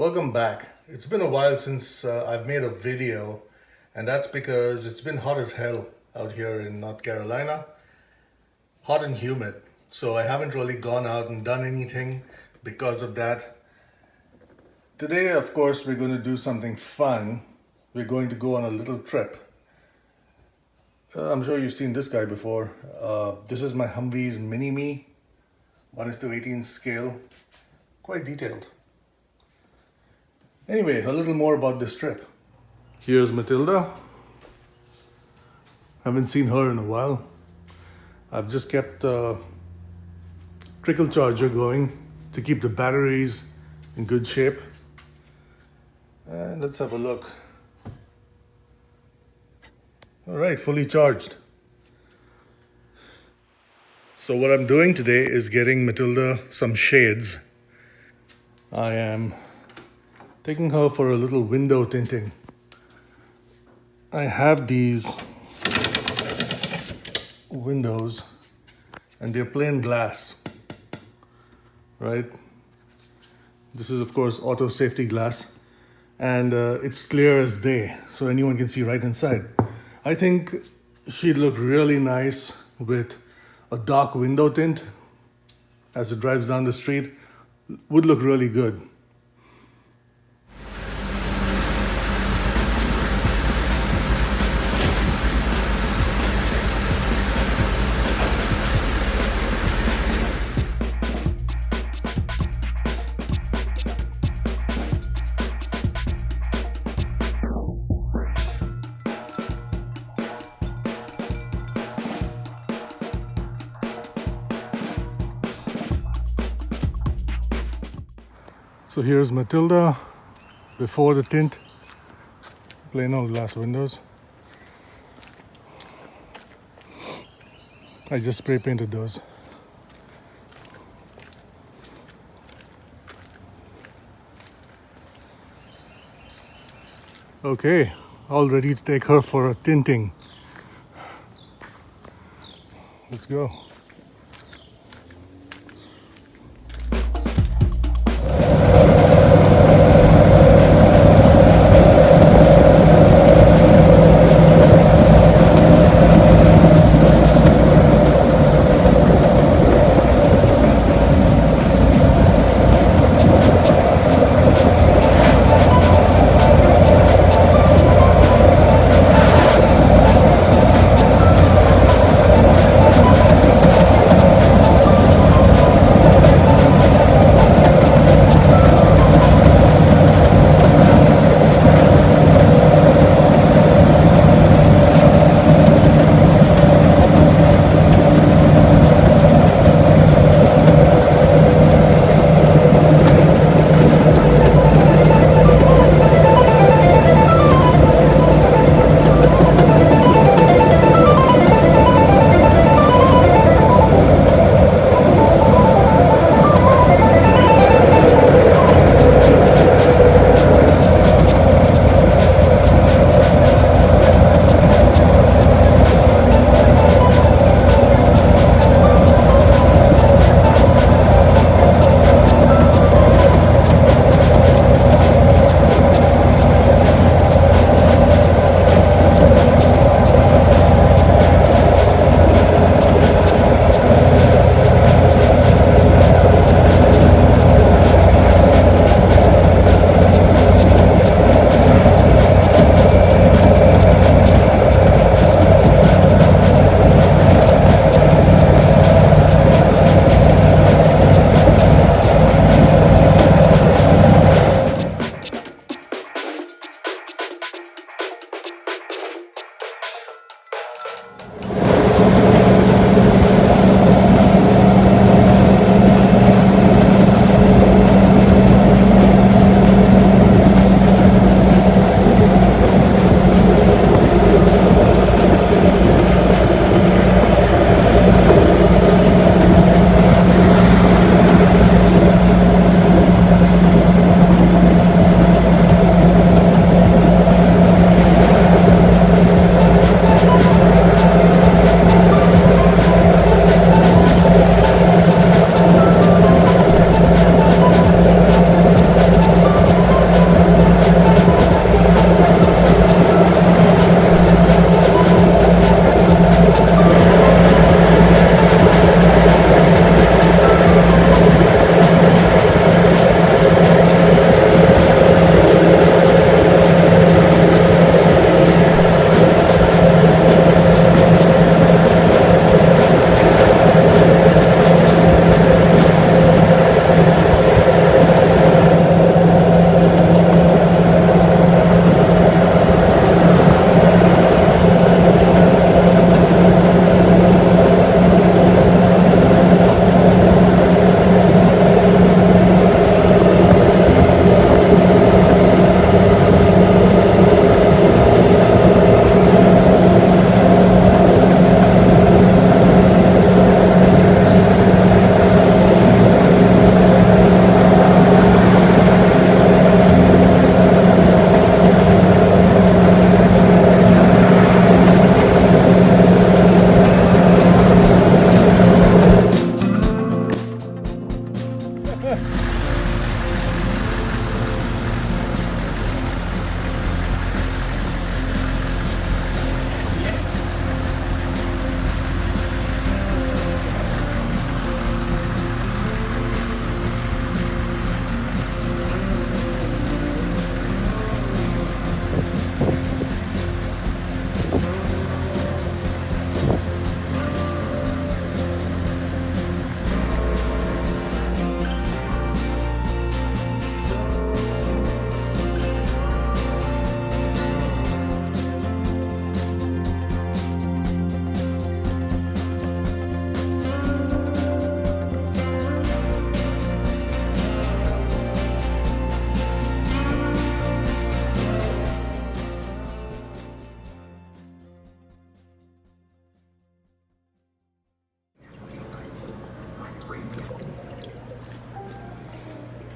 Welcome back. It's been a while since I've made a video, and that's because it's been hot as hell out here in North Carolina. Hot and humid. So I haven't really gone out and done anything because of that. Today, of course, we're going to do something fun. We're going to go on a little trip. I'm sure you've seen this guy before. This is my Humvee's Mini-Me, 1:18 scale. Quite detailed. Anyway, a little more about this trip. Here's Matilda. Haven't seen her in a while. I've just kept a trickle charger going to keep the batteries in good shape. And let's have a look. All right, fully charged. So what I'm doing today is getting Matilda some shades. I am taking her for a little window tinting. I have these windows and they're plain glass, right? This is of course auto safety glass, and it's clear as day, so anyone can see right inside. I think she'd look really nice with a dark window tint as it drives down the street. Would look really good. So here's Matilda before the tint, plain old glass windows. I just spray painted those. Okay, all ready to take her for a tinting. Let's go.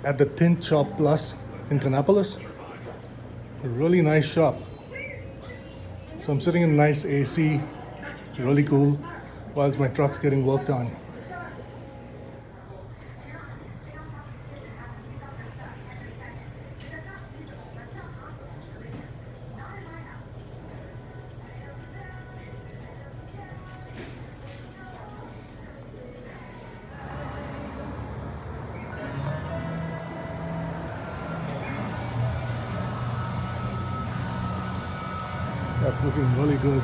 at the Tint Shop Plus in Kannapolis. A really nice shop. So I'm sitting in nice AC, really cool, whilst my truck's getting worked on. That's looking really good.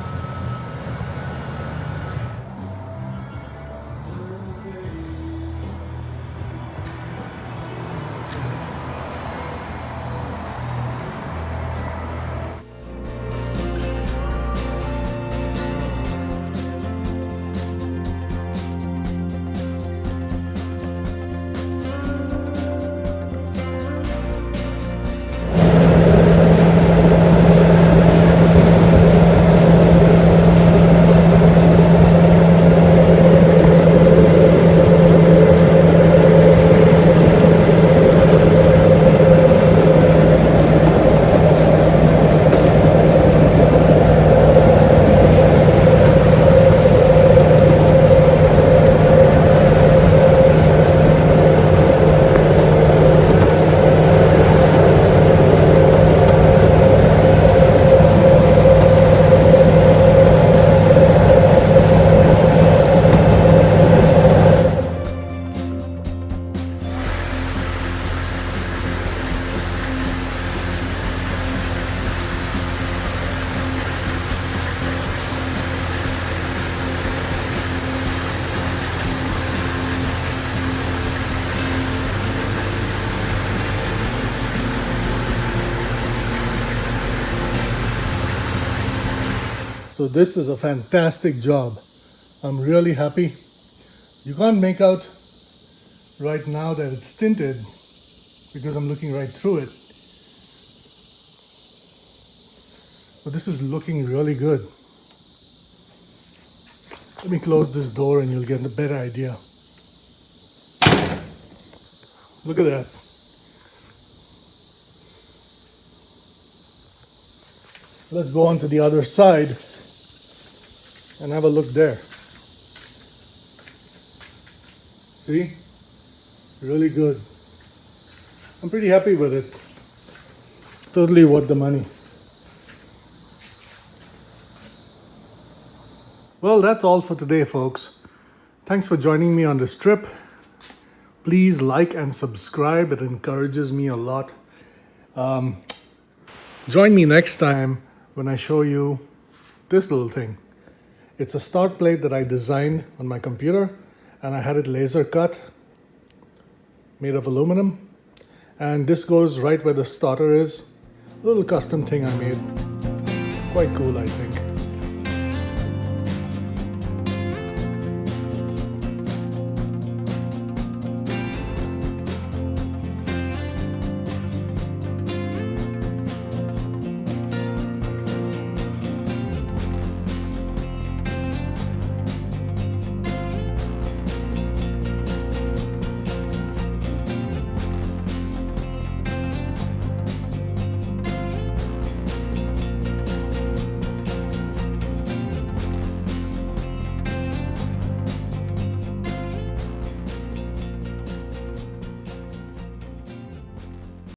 So this is a fantastic job. I'm really happy. You can't make out right now that it's tinted because I'm looking right through it. But this is looking really good. Let me close this door and you'll get a better idea. Look at that. Let's go on to the other side and have a look there. See? Really good. I'm pretty happy with it. Totally worth the money. Well, that's all for today, folks. Thanks for joining me on this trip. Please like and subscribe. It encourages me a lot. Join me next time when I show you this little thing. It's a start plate that I designed on my computer, and I had it laser cut, made of aluminum. And this goes right where the starter is. A little custom thing I made. Quite cool, I think.